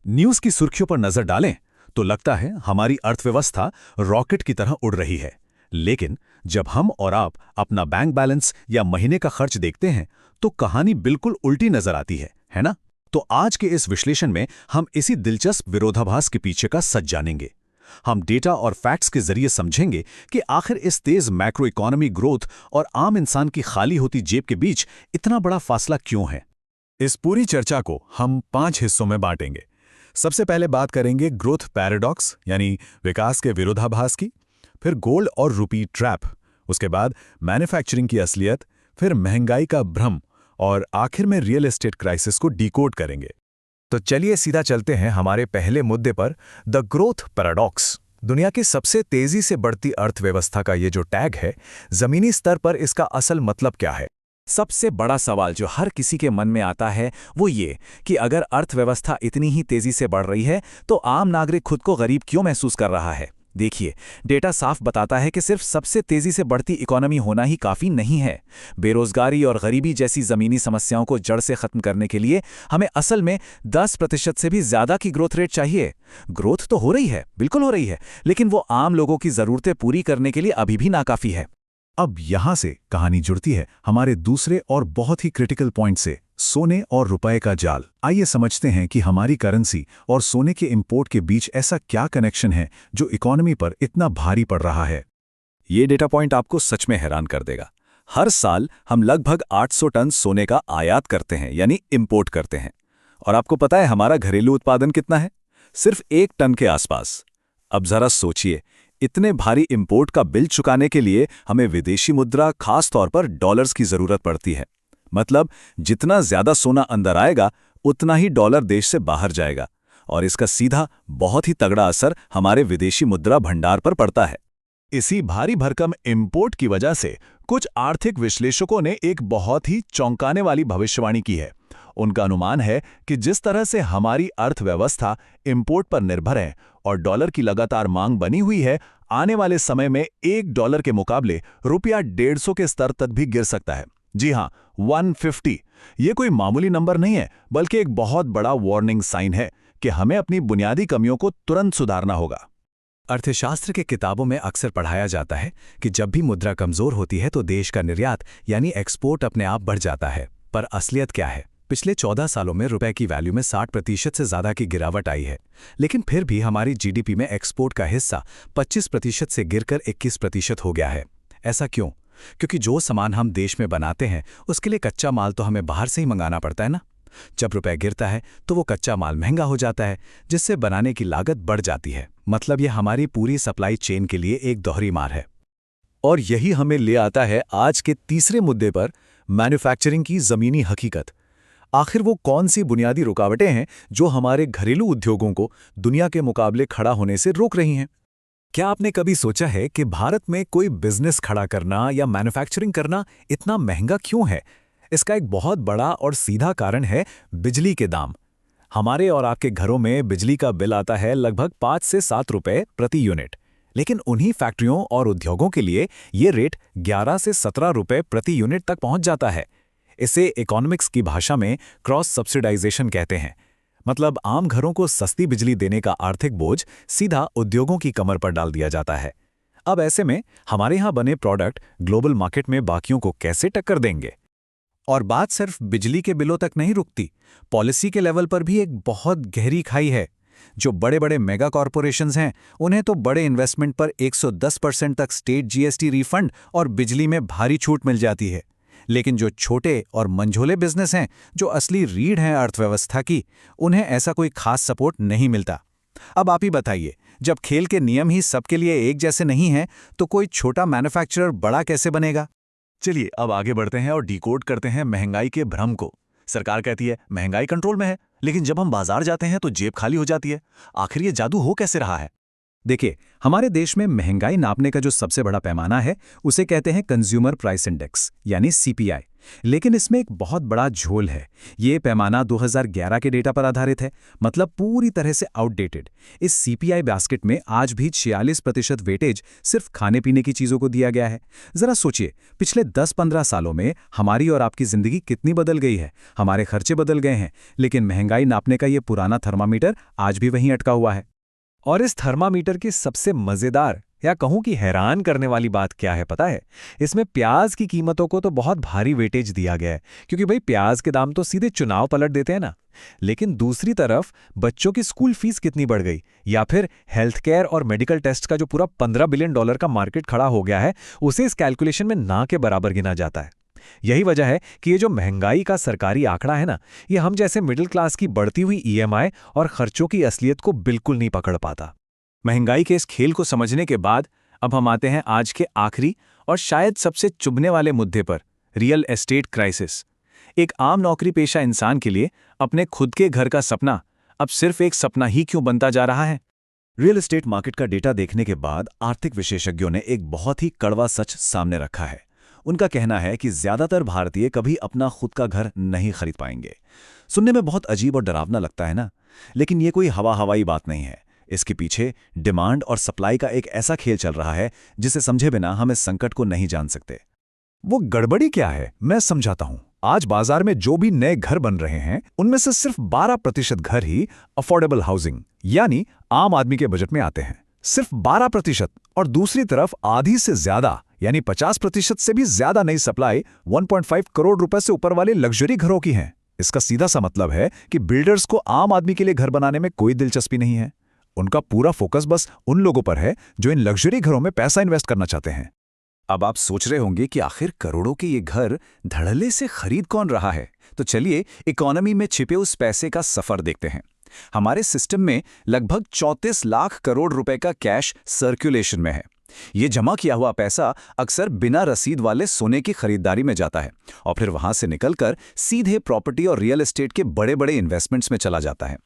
News की सुर्खियों पर नजर डालें तो लगता है हमारी अर्थव्यवस्था रॉकेट की तरह उड़ रही है। लेकिन जब हम और आप अपना बैंक बैलेंस या महीने का खर्च देखते हैं तो कहानी बिल्कुल उल्टी नजर आती है ना? तो आज के इस विश्लेषण में हम इसी दिलचस्प विरोधाभास के पीछे का सच जानेंगे। हम डेटा और फैक्ट्स के जरिए समझेंगे कि आखिर इस तेज मैक्रो इकोनॉमी ग्रोथ और आम इंसान की खाली होती जेब के बीच इतना बड़ा फासला क्यों है। इस पूरी चर्चा को हम 5 हिस्सों में बांटेंगे। सबसे पहले बात करेंगे ग्रोथ पैराडॉक्स यानी विकास के विरोधाभास की, फिर गोल्ड और रुपी ट्रैप, उसके बाद मैन्युफैक्चरिंग की असलियत, फिर महंगाई का भ्रम और आखिर में रियल एस्टेट क्राइसिस को डिकोड करेंगे। तो चलिए सीधा चलते हैं हमारे पहले मुद्दे पर, द ग्रोथ पैराडॉक्स। दुनिया की सबसे तेजी से बढ़ती अर्थव्यवस्था का ये जो टैग है, जमीनी स्तर पर इसका असल मतलब क्या है? सबसे बड़ा सवाल जो हर किसी के मन में आता है वो ये कि अगर अर्थव्यवस्था इतनी ही तेजी से बढ़ रही है तो आम नागरिक खुद को गरीब क्यों महसूस कर रहा है। देखिए, डेटा साफ बताता है कि सिर्फ सबसे तेजी से बढ़ती इकोनॉमी होना ही काफ़ी नहीं है। बेरोजगारी और गरीबी जैसी ज़मीनी समस्याओं को जड़ से ख़त्म करने के लिए हमें असल में 10% से भी ज़्यादा की ग्रोथ रेट चाहिए। ग्रोथ तो हो रही है, बिल्कुल हो रही है, लेकिन वो आम लोगों की ज़रूरतें पूरी करने के लिए अभी भी नाकाफ़ी है। अब यहां से कहानी जुड़ती है हमारे दूसरे और बहुत ही क्रिटिकल पॉइंट से, सोने और रुपए का जाल। आइए समझते हैं कि हमारी करेंसी और सोने के इंपोर्ट के बीच ऐसा क्या कनेक्शन है जो इकोनॉमी पर इतना भारी पड़ रहा है। ये डेटा पॉइंट आपको सच में हैरान कर देगा। हर साल हम लगभग 800 टन सोने का आयात करते हैं, यानी इंपोर्ट करते हैं। और आपको पता है हमारा घरेलू उत्पादन कितना है? सिर्फ 1 टन के आसपास। अब जरा सोचिए, इतने भारी इंपोर्ट का बिल चुकाने के लिए हमें विदेशी मुद्रा, खास तौर पर डॉलर्स की जरूरत पड़ती है। मतलब जितना ज्यादा सोना अंदर आएगा उतना ही डॉलर देश से बाहर जाएगा, और इसका सीधा बहुत ही तगड़ा असर हमारे विदेशी मुद्रा भंडार पर पड़ता है। इसी भारी भरकम इंपोर्ट की वजह से कुछ आर्थिक विश्लेषकों ने एक बहुत ही चौंकाने वाली भविष्यवाणी की है। उनका अनुमान है कि जिस तरह से हमारी अर्थव्यवस्था इंपोर्ट पर निर्भर है और डॉलर की लगातार मांग बनी हुई है, आने वाले समय में $1 के मुकाबले रुपया 150 के स्तर तक भी गिर सकता है। जी हां, 150। ये कोई मामूली नंबर नहीं है, बल्कि एक बहुत बड़ा वार्निंग साइन है कि हमें अपनी बुनियादी कमियों को तुरंत सुधारना होगा। अर्थशास्त्र के किताबों में अक्सर पढ़ाया जाता है कि जब भी मुद्रा कमजोर होती है तो देश का निर्यात यानी एक्सपोर्ट अपने आप बढ़ जाता है। पर असलियत क्या है? पिछले 14 सालों में रुपए की वैल्यू में 60% से ज़्यादा की गिरावट आई है, लेकिन फिर भी हमारी जीडीपी में एक्सपोर्ट का हिस्सा 25% से गिरकर 21% हो गया है। ऐसा क्यों? क्योंकि जो सामान हम देश में बनाते हैं उसके लिए कच्चा माल तो हमें बाहर से ही मंगाना पड़ता है ना। जब रुपए गिरता है तो वो कच्चा माल महंगा हो जाता है, जिससे बनाने की लागत बढ़ जाती है। मतलब ये हमारी पूरी सप्लाई चेन के लिए एक दोहरी मार है। और यही हमें ले आता है आज के तीसरे मुद्दे पर, मैन्युफैक्चरिंग की ज़मीनी हकीकत। आखिर वो कौन सी बुनियादी रुकावटें हैं जो हमारे घरेलू उद्योगों को दुनिया के मुकाबले खड़ा होने से रोक रही हैं? क्या आपने कभी सोचा है कि भारत में कोई बिजनेस खड़ा करना या मैन्युफैक्चरिंग करना इतना महंगा क्यों है? इसका एक बहुत बड़ा और सीधा कारण है बिजली के दाम। हमारे और आपके घरों में बिजली का बिल आता है लगभग 5 से 7 रुपए प्रति यूनिट, लेकिन उन्हीं फैक्ट्रियों और उद्योगों के लिए ये रेट 11 से 17 रुपए प्रति यूनिट तक पहुंच जाता है। इसे इकोनॉमिक्स की भाषा में क्रॉस सब्सिडाइजेशन कहते हैं। मतलब आम घरों को सस्ती बिजली देने का आर्थिक बोझ सीधा उद्योगों की कमर पर डाल दिया जाता है। अब ऐसे में हमारे यहाँ बने प्रोडक्ट ग्लोबल मार्केट में बाकियों को कैसे टक्कर देंगे? और बात सिर्फ बिजली के बिलों तक नहीं रुकती, पॉलिसी के लेवल पर भी एक बहुत गहरी खाई है। जो बड़े बड़े मेगा कॉरपोरेशंस हैं, उन्हें तो बड़े इन्वेस्टमेंट पर 110% तक स्टेट जीएसटी रिफंड और बिजली में भारी छूट मिल जाती है। लेकिन जो छोटे और मंझोले बिजनेस हैं, जो असली रीढ़ हैं अर्थव्यवस्था की, उन्हें ऐसा कोई खास सपोर्ट नहीं मिलता। अब आप ही बताइए, जब खेल के नियम ही सबके लिए एक जैसे नहीं हैं, तो कोई छोटा मैन्युफैक्चरर बड़ा कैसे बनेगा? चलिए अब आगे बढ़ते हैं और डिकोड करते हैं महंगाई के भ्रम को। सरकार कहती है महंगाई कंट्रोल में है, लेकिन जब हम बाजार जाते हैं तो जेब खाली हो जाती है। आखिर ये जादू हो कैसे रहा है? देखिए, हमारे देश में महंगाई नापने का जो सबसे बड़ा पैमाना है उसे कहते हैं कंज्यूमर प्राइस इंडेक्स यानी सीपीआई। लेकिन इसमें एक बहुत बड़ा झोल है। ये पैमाना 2011 के डेटा पर आधारित है, मतलब पूरी तरह से आउटडेटेड। इस सीपीआई बास्केट में आज भी 46% वेटेज सिर्फ खाने पीने की चीज़ों को दिया गया है। ज़रा सोचिए, पिछले 10-15 सालों में हमारी और आपकी ज़िंदगी कितनी बदल गई है। हमारे खर्चे बदल गए हैं, लेकिन महंगाई नापने का ये पुराना थर्मामीटर आज भी वहीं अटका हुआ है। और इस थर्मामीटर की सबसे मज़ेदार या कहूं कि हैरान करने वाली बात क्या है पता है? इसमें प्याज की कीमतों को तो बहुत भारी वेटेज दिया गया है, क्योंकि भाई प्याज के दाम तो सीधे चुनाव पलट देते हैं ना। लेकिन दूसरी तरफ बच्चों की स्कूल फीस कितनी बढ़ गई, या फिर हेल्थ केयर और मेडिकल टेस्ट का जो पूरा $15 बिलियन का मार्केट खड़ा हो गया है, उसे इस कैलकुलेशन में ना के बराबर गिना जाता है। यही वजह है कि ये जो महंगाई का सरकारी आंकड़ा है ना, ये हम जैसे मिडिल क्लास की बढ़ती हुई ईएमआई और खर्चों की असलियत को बिल्कुल नहीं पकड़ पाता। महंगाई के इस खेल को समझने के बाद अब हम आते हैं आज के आखिरी और शायद सबसे चुभने वाले मुद्दे पर, रियल एस्टेट क्राइसिस। एक आम नौकरी पेशा इंसान के लिए अपने खुद के घर का सपना अब सिर्फ एक सपना ही क्यों बनता जा रहा है? रियल एस्टेट मार्केट का डेटा देखने के बाद आर्थिक विशेषज्ञों ने एक बहुत ही कड़वा सच सामने रखा है। उनका कहना है कि ज्यादातर भारतीय कभी अपना खुद का घर नहीं खरीद पाएंगे। सुनने में बहुत अजीब और डरावना लगता है ना, लेकिन ये कोई हवाई बात नहीं है। इसके पीछे डिमांड और सप्लाई का एक ऐसा खेल चल रहा है जिसे समझे बिना हम इस संकट को नहीं जान सकते। वो गड़बड़ी क्या है, मैं समझाता हूं। आज बाजार में जो भी नए घर बन रहे हैं, उनमें से सिर्फ 12% घर ही अफोर्डेबल हाउसिंग यानी आम आदमी के बजट में आते हैं। सिर्फ 12%। और दूसरी तरफ आधी से ज्यादा यानी 50% से भी ज्यादा नई सप्लाई 1.5 करोड़ रुपए से ऊपर वाले लग्जरी घरों की है। इसका सीधा सा मतलब है कि बिल्डर्स को आम आदमी के लिए घर बनाने में कोई दिलचस्पी नहीं है। उनका पूरा फोकस बस उन लोगों पर है जो इन लग्जरी घरों में पैसा इन्वेस्ट करना चाहते हैं। अब आप सोच रहे होंगे कि आखिर करोड़ों के ये घर धड़ल्ले से खरीद कौन रहा है? तो चलिए इकोनॉमी में छिपे उस पैसे का सफर देखते हैं। हमारे सिस्टम में लगभग 34 लाख करोड़ रुपए का कैश सर्कुलेशन में है। ये जमा किया हुआ पैसा अक्सर बिना रसीद वाले सोने की खरीदारी में जाता है और फिर वहां से निकलकर सीधे प्रॉपर्टी और रियल एस्टेट के बड़े बड़े इन्वेस्टमेंट्स में चला जाता है।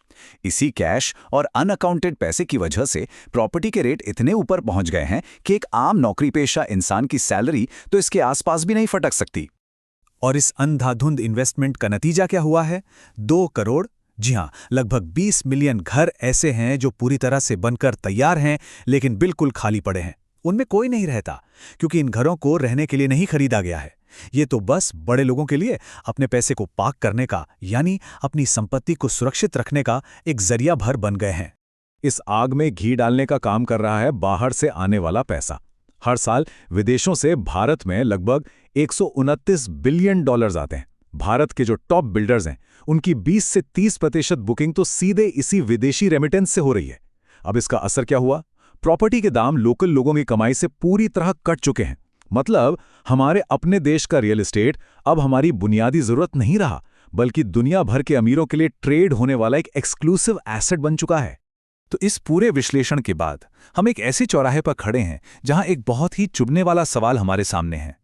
इसी कैश और अनअकाउंटेड पैसे की वजह से प्रॉपर्टी के रेट इतने ऊपर पहुंच गए हैं कि एक आम नौकरीपेशा इंसान की सैलरी तो इसके आसपास भी नहीं फटक सकती। और इस अंधाधुंध इन्वेस्टमेंट का नतीजा क्या हुआ है? 2 करोड़, जी हाँ, लगभग 20 मिलियन घर ऐसे हैं जो पूरी तरह से बनकर तैयार हैं लेकिन बिल्कुल खाली पड़े हैं। उनमें कोई नहीं रहता, क्योंकि इन घरों को रहने के लिए नहीं खरीदा गया है। ये तो बस बड़े लोगों के लिए अपने पैसे को पार्क करने का यानी अपनी संपत्ति को सुरक्षित रखने का एक जरिया भर बन गए हैं। इस आग में घी डालने का काम कर रहा है बाहर से आने वाला पैसा। हर साल विदेशों से भारत में लगभग 129 बिलियन डॉलर्स आते हैं। भारत के जो टॉप बिल्डर्स हैं, उनकी 20 से 30% बुकिंग तो सीधे इसी विदेशी रेमिटेंस से हो रही है। अब इसका असर क्या हुआ? प्रॉपर्टी के दाम लोकल लोगों की कमाई से पूरी तरह कट चुके हैं। मतलब हमारे अपने देश का रियल एस्टेट अब हमारी बुनियादी जरूरत नहीं रहा, बल्कि दुनिया भर के अमीरों के लिए ट्रेड होने वाला एक एक्सक्लूसिव एसेट बन चुका है। तो इस पूरे विश्लेषण के बाद हम एक ऐसे चौराहे पर खड़े हैं जहां एक बहुत ही चुभने वाला सवाल हमारे सामने है।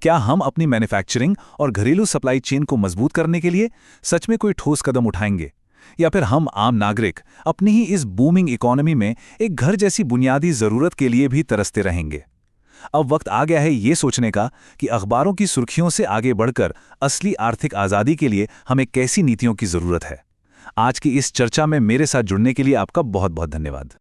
क्या हम अपनी मैन्युफैक्चरिंग और घरेलू सप्लाई चेन को मजबूत करने के लिए सच में कोई ठोस कदम उठाएंगे, या फिर हम आम नागरिक अपनी ही इस बूमिंग इकोनॉमी में एक घर जैसी बुनियादी जरूरत के लिए भी तरसते रहेंगे? अब वक्त आ गया है ये सोचने का कि अखबारों की सुर्खियों से आगे बढ़कर असली आर्थिक आज़ादी के लिए हमें कैसी नीतियों की जरूरत है। आज की इस चर्चा में मेरे साथ जुड़ने के लिए आपका बहुत बहुत धन्यवाद।